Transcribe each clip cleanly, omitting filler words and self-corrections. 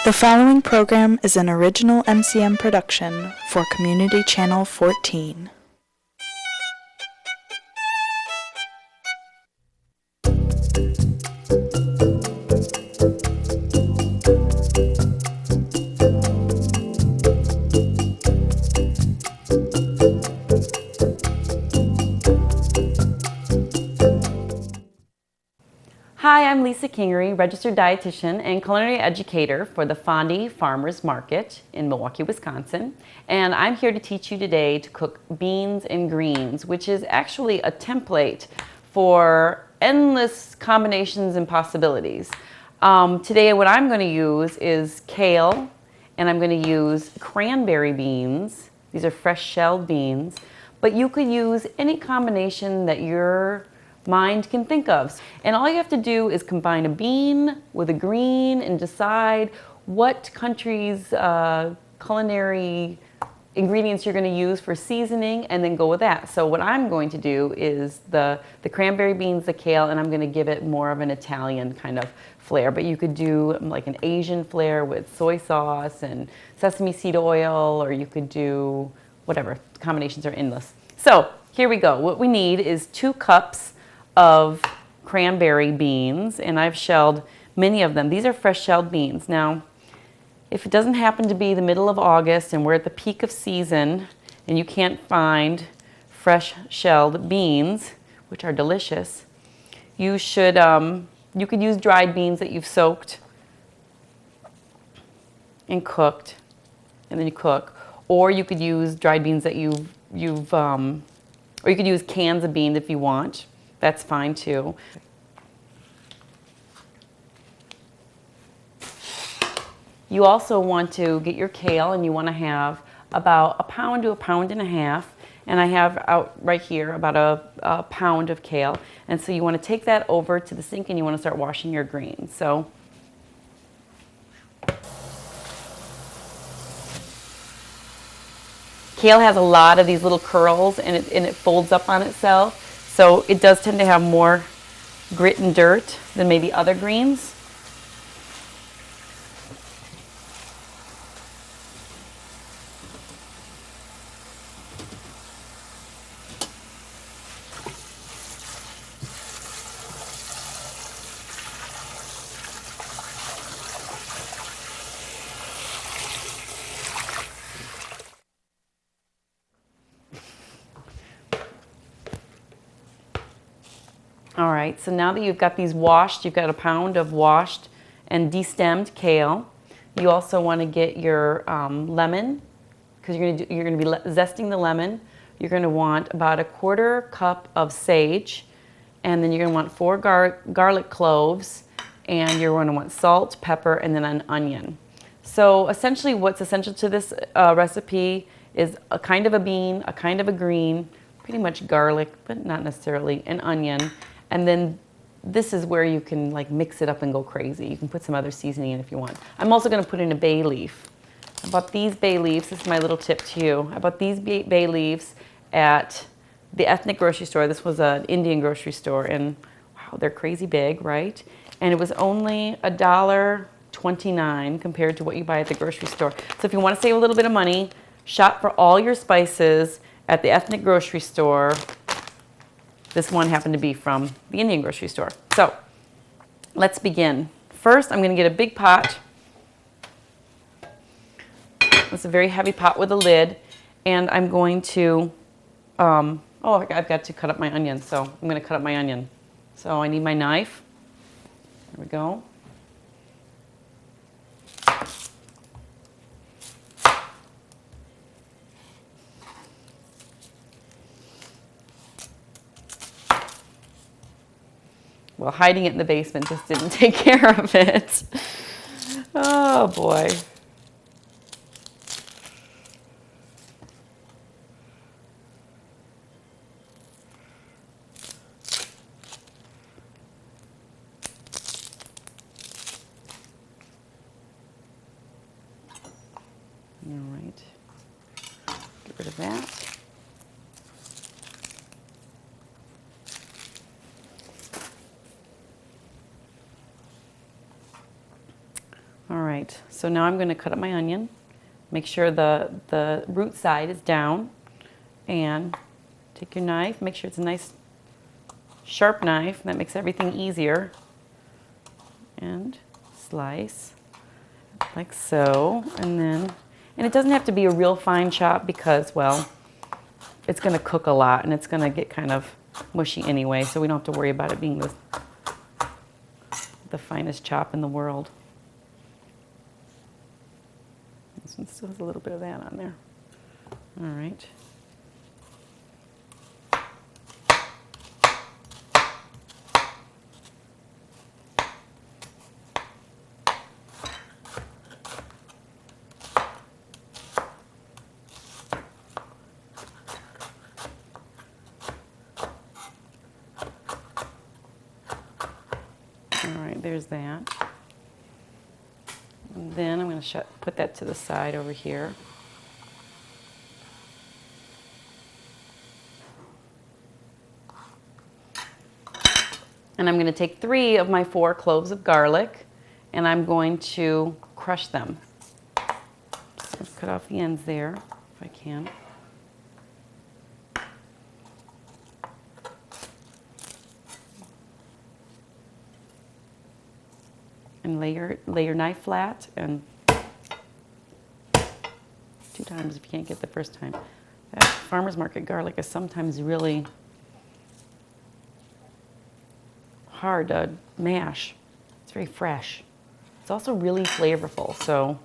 The following program is an original MCM production for Community Channel 14. Hi, I'm Lisa Kingery, registered dietitian and culinary educator for the Fondy Farmers Market in Milwaukee, Wisconsin. And I'm here to teach you today to cook beans and greens, which is actually a template for endless combinations and possibilities. Today what I'm going to use is kale, and I'm going to use cranberry beans. These are fresh shelled beans, but you could use any combination that your mind can think of. And all you have to do is combine a bean with a green and decide what country's culinary ingredients you're going to use for seasoning, and then go with that. So what I'm going to do is the cranberry beans, the kale, and I'm going to give it more of an Italian kind of flair. But you could do like an Asian flair with soy sauce and sesame seed oil, or you could do whatever. The combinations are endless. So here we go. What we need is 2 cups of cranberry beans, and I've shelled many of them. These are fresh shelled beans. Now, if it doesn't happen to be the middle of August and we're at the peak of season and you can't find fresh shelled beans, which are delicious, you should you could use dried beans that you've soaked and cooked, and then you cook, or you could use dried beans that or you could use cans of beans if you want. That's fine too. You also want to get your kale, and you want to have about a pound to a pound and a half. And I have out right here about a pound of kale. And so you want to take that over to the sink and you want to start washing your greens. So kale has a lot of these little curls, and it folds up on itself. So it does tend to have more grit and dirt than maybe other greens. All right, so now that you've got these washed, you've got a pound of washed and destemmed kale. You also want to get your lemon, because you're going to be zesting the lemon. You're going to want about a 1/4 cup of sage, and then you're going to want 4 garlic cloves, and you're going to want salt, pepper, and then an onion. So essentially what's essential to this recipe is a kind of a bean, a kind of a green, pretty much garlic, but not necessarily, an onion. And then this is where you can like mix it up and go crazy. You can put some other seasoning in if you want. I'm also going to put in a bay leaf. I bought these bay leaves. This is my little tip to you. I bought these bay leaves at the ethnic grocery store. This was an Indian grocery store, and wow, they're crazy big, right? And it was only $1.29 compared to what you buy at the grocery store. So if you want to save a little bit of money, shop for all your spices at the ethnic grocery store. This one happened to be from the Indian grocery store. So let's begin. First, I'm going to get a big pot. It's a very heavy pot with a lid. And I'm going to, I've got to cut up my onion. So I'm going to cut up my onion. So I need my knife. There we go. Well, hiding it in the basement just didn't take care of it. Oh, boy. All right. Get rid of that. All right, so now I'm going to cut up my onion. Make sure the root side is down. And take your knife, make sure it's a nice sharp knife. That makes everything easier. And slice like so. And it doesn't have to be a real fine chop because, well, it's going to cook a lot and it's going to get kind of mushy anyway, so we don't have to worry about it being the finest chop in the world. This one still has a little bit of that on there. All right. All right, there's that. And then I'm going to put that to the side over here. And I'm going to take 3 of my 4 cloves of garlic and I'm going to crush them. So cut off the ends there if I can. And lay your knife flat and 2 times if you can't get the first time. That farmer's market garlic is sometimes really hard to mash. It's very fresh. It's also really flavorful. So,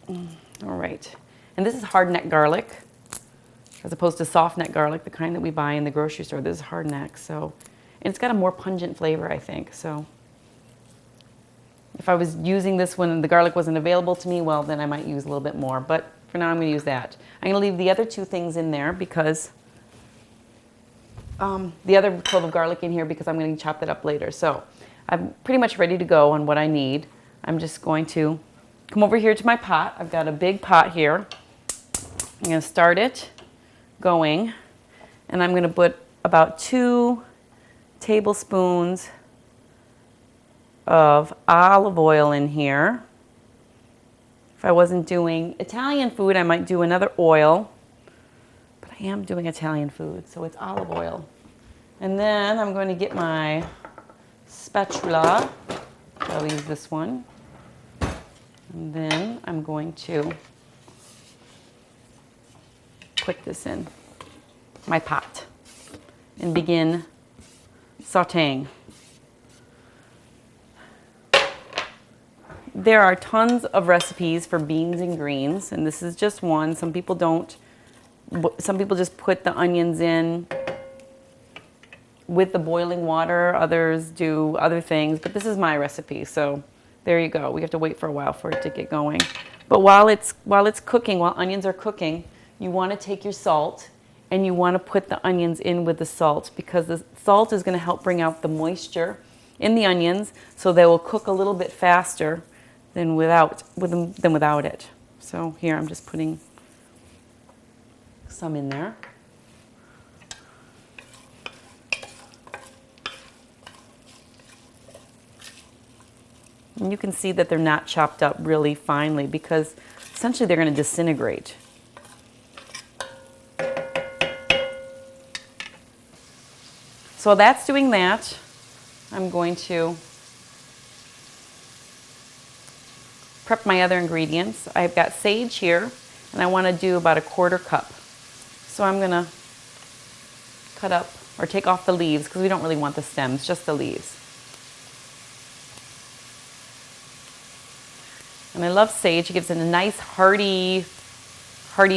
all right. And this is hard neck garlic, as opposed to soft neck garlic, the kind that we buy in the grocery store. This is hard neck. So, and it's got a more pungent flavor, I think. So, if I was using this when the garlic wasn't available to me, well, then I might use a little bit more. But for now, I'm going to use that. I'm going to leave the other 2 things in there because the other clove of garlic in here because I'm going to chop that up later. So I'm pretty much ready to go on what I need. I'm just going to come over here to my pot. I've got a big pot here. I'm going to start it going, and I'm going to put about 2 tablespoons of olive oil in here. If I wasn't doing Italian food, I might do another oil. I am doing Italian food, so it's olive oil. And then I'm going to get my spatula. I'll use this one. And then I'm going to put this in my pot and begin sauteing. There are tons of recipes for beans and greens, and this is just one. Some people don't. Some people just put the onions in with the boiling water. Others do other things, but this is my recipe. So there you go. We have to wait for a while for it to get going. But while it's cooking, while onions are cooking, you want to take your salt and you want to put the onions in with the salt because the salt is going to help bring out the moisture in the onions, so they will cook a little bit faster than without it. So here I'm just putting some in there. And you can see that they're not chopped up really finely because essentially they're going to disintegrate. So that's doing that. I'm going to prep my other ingredients. I've got sage here, and I want to do about a 1/4 cup. So I'm going to cut up or take off the leaves because we don't really want the stems, just the leaves. And I love sage. It gives it a nice hearty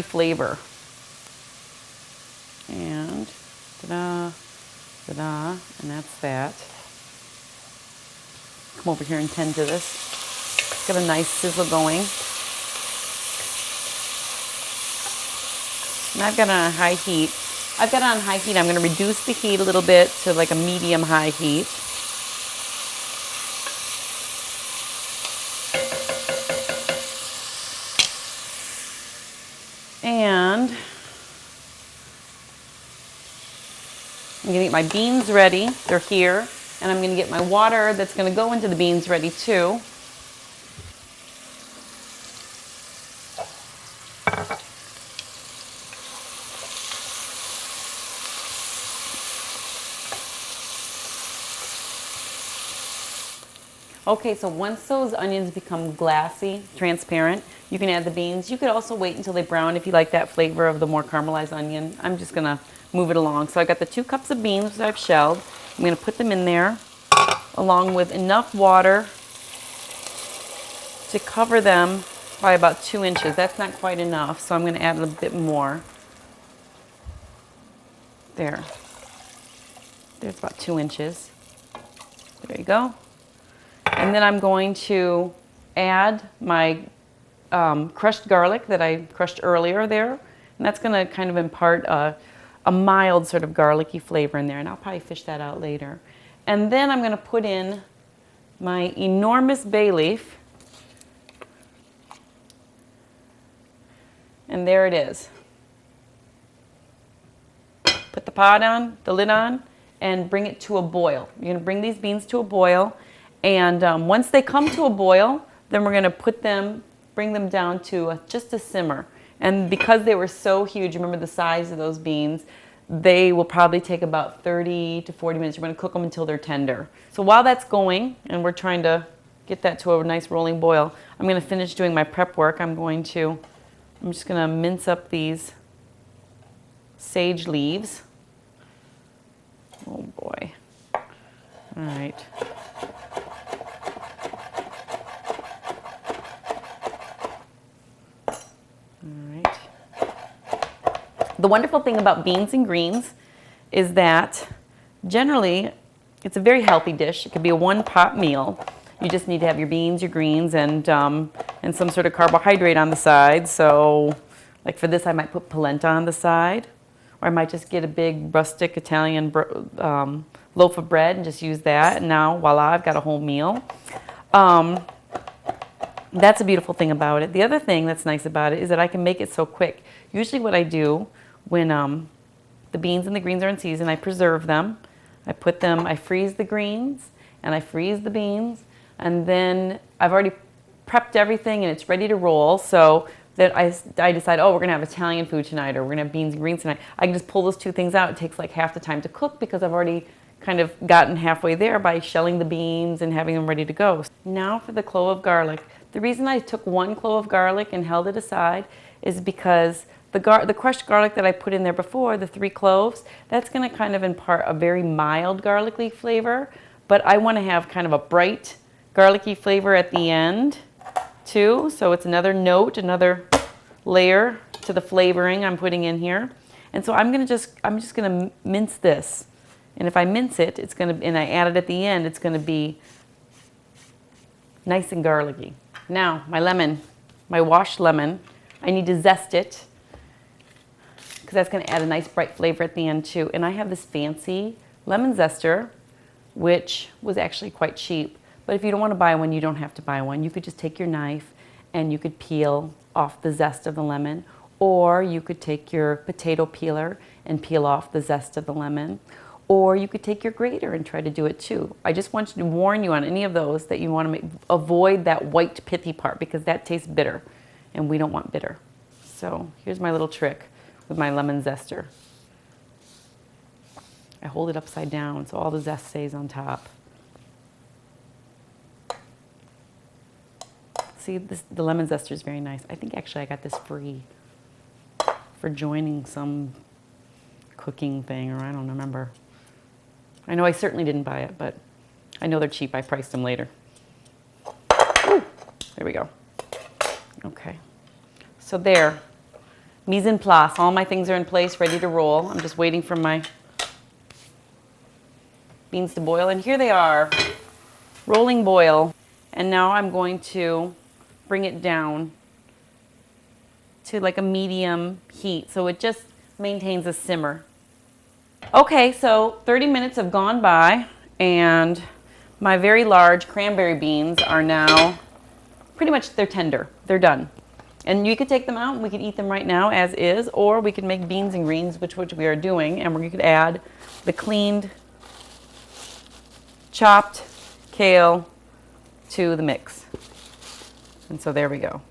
flavor. And ta-da, ta-da, and that's that. Come over here and tend to this. It's got a nice sizzle going. And I've got it on high heat. I'm going to reduce the heat a little bit to like a medium-high heat. And I'm going to get my beans ready. They're here. And I'm going to get my water that's going to go into the beans ready too. Okay, so once those onions become glassy, transparent, you can add the beans. You could also wait until they brown if you like that flavor of the more caramelized onion. I'm just gonna move it along. So I got the 2 cups of beans that I've shelled. I'm gonna put them in there along with enough water to cover them by about 2 inches. That's not quite enough, so I'm gonna add a little bit more. There. There's about 2 inches. There you go. And then I'm going to add my crushed garlic that I crushed earlier there. And that's going to kind of impart a mild sort of garlicky flavor in there. And I'll probably fish that out later. And then I'm going to put in my enormous bay leaf. And there it is. Put the pot on, the lid on, and bring it to a boil. You're going to bring these beans to a boil. And once they come to a boil, then we're going to bring them down to just a simmer. And because they were so huge, remember the size of those beans, they will probably take about 30 to 40 minutes. You're going to cook them until they're tender. So while that's going, and we're trying to get that to a nice rolling boil, I'm going to finish doing my prep work. I'm just going to mince up these sage leaves. Oh boy. All right. The wonderful thing about beans and greens is that generally it's a very healthy dish. It could be a one-pot meal. You just need to have your beans, your greens, and some sort of carbohydrate on the side. So like for this, I might put polenta on the side, or I might just get a big rustic Italian loaf of bread and just use that. And now, voila, I've got a whole meal. That's a beautiful thing about it. The other thing that's nice about it is that I can make it so quick. Usually what I do when the beans and the greens are in season, I preserve them. I freeze the greens and I freeze the beans, and then I've already prepped everything and it's ready to roll. So that I decide, oh, we're gonna have Italian food tonight, or we're gonna have beans and greens tonight. I can just pull those 2 things out. It takes like half the time to cook because I've already kind of gotten halfway there by shelling the beans and having them ready to go. Now for the clove of garlic. The reason I took 1 clove of garlic and held it aside is because the crushed garlic that I put in there before, the 3 cloves, that's going to kind of impart a very mild garlicky flavor, but I want to have kind of a bright garlicky flavor at the end too, so it's another note, another layer to the flavoring I'm putting in here. And so I'm just going to mince this. And if I mince it, and I add it at the end, it's going to be nice and garlicky. Now, my lemon, my washed lemon, I need to zest it because that's going to add a nice bright flavor at the end too. And I have this fancy lemon zester, which was actually quite cheap. But if you don't want to buy one, you don't have to buy one. You could just take your knife and you could peel off the zest of the lemon, or you could take your potato peeler and peel off the zest of the lemon, or you could take your grater and try to do it too. I just want to warn you on any of those that you want to avoid that white pithy part, because that tastes bitter and we don't want bitter. So here's my little trick with my lemon zester. I hold it upside down so all the zest stays on top. See, the lemon zester is very nice. I think actually I got this free for joining some cooking thing, or I don't remember. I know I certainly didn't buy it, but I know they're cheap. I priced them later. Ooh, there we go. Okay. So there, mise en place. All my things are in place, ready to roll. I'm just waiting for my beans to boil, and here they are, rolling boil. And now I'm going to bring it down to like a medium heat so it just maintains a simmer. Okay, so 30 minutes have gone by and my very large cranberry beans are now pretty much, they're tender. They're done. And you could take them out and we could eat them right now as is, or we could make beans and greens, which we are doing, and we could add the cleaned chopped kale to the mix. And so there we go.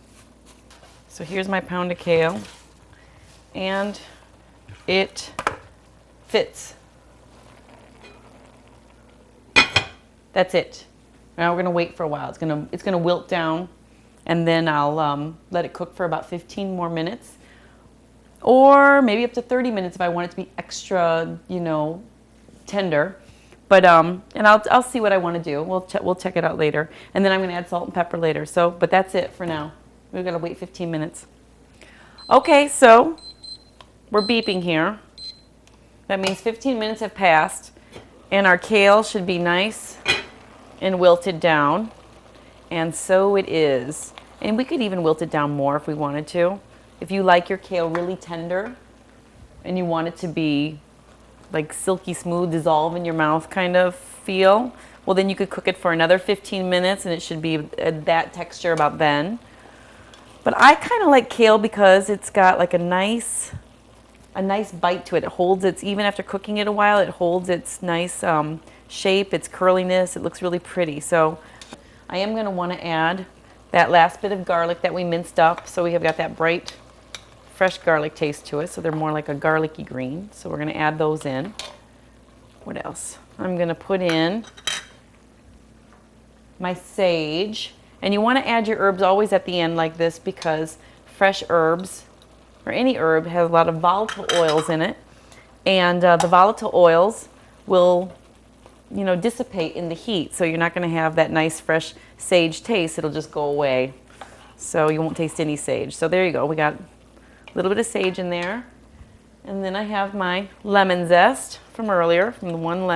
So here's my pound of kale, and it fits. That's it. Now we're gonna wait for a while. It's gonna wilt down, and then I'll let it cook for about 15 more minutes, or maybe up to 30 minutes if I want it to be extra, you know, tender. But and I'll see what I want to do. We'll check it out later, and then I'm gonna add salt and pepper later. So, but that's it for now. We've got to wait 15 minutes. Okay, so we're beeping here. That means 15 minutes have passed, and our kale should be nice and wilted down, and so it is. And we could even wilt it down more if we wanted to. If you like your kale really tender and you want it to be like silky smooth, dissolve in your mouth kind of feel, well then you could cook it for another 15 minutes and it should be that texture about then. But I kind of like kale because it's got like a nice bite to it. It holds its, even after cooking it a while, it holds its nice shape, its curliness. It looks really pretty. So I am going to want to add that last bit of garlic that we minced up, so we have got that bright, fresh garlic taste to it, so they're more like a garlicky green. So we're going to add those in. What else? I'm going to put in my sage. And you want to add your herbs always at the end like this, because fresh herbs, or any herb, has a lot of volatile oils in it. And the volatile oils will, you know, dissipate in the heat. So you're not going to have that nice fresh sage taste. It'll just go away. So you won't taste any sage. So there you go. We got a little bit of sage in there. And then I have my lemon zest from earlier, from the one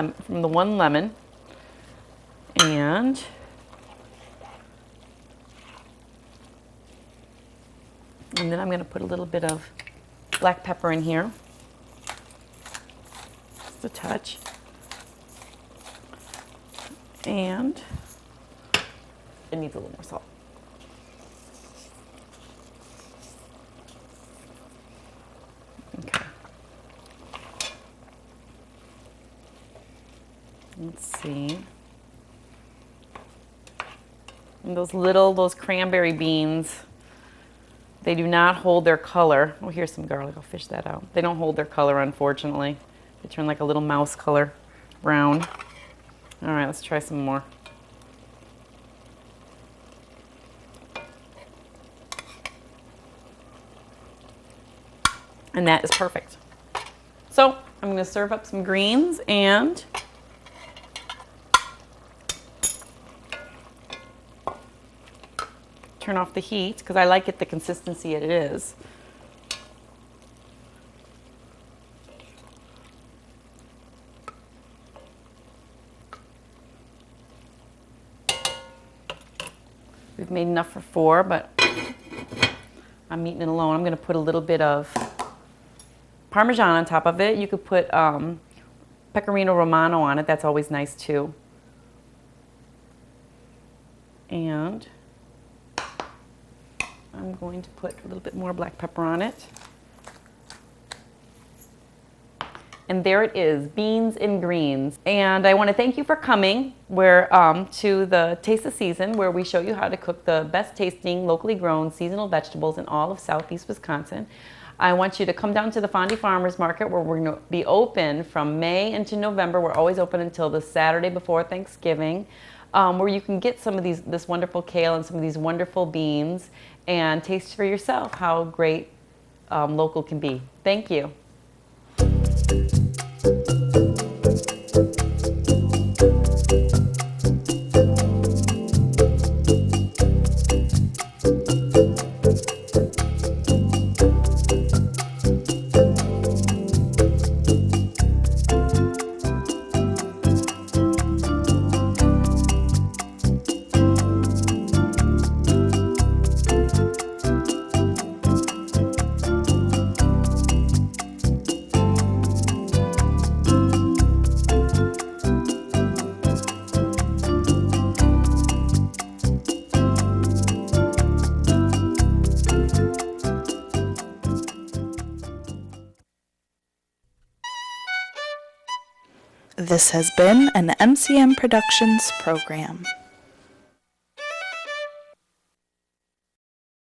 lemon. And then I'm going to put a little bit of black pepper in here. Just a touch. And it needs a little more salt. Okay. Let's see. And those cranberry beans, they do not hold their color. Oh, here's some garlic. I'll fish that out. They don't hold their color, unfortunately. They turn like a little mouse color brown. All right, let's try some more. And that is perfect. So I'm going to serve up some greens and turn off the heat because I like it the consistency it is. We've made enough for 4, but I'm eating it alone. I'm going to put a little bit of Parmesan on top of it. You could put Pecorino Romano on it. That's always nice too. And I'm going to put a little bit more black pepper on it. And there it is, beans and greens. And I want to thank you for coming to the Taste of Season, where we show you how to cook the best tasting, locally grown, seasonal vegetables in all of Southeast Wisconsin. I want you to come down to the Fondy Farmers Market, where we're going to be open from May into November. We're always open until the Saturday before Thanksgiving, where you can get some of this wonderful kale and some of these wonderful beans and taste for yourself how great local can be. Thank you. This has been an MCM Productions program.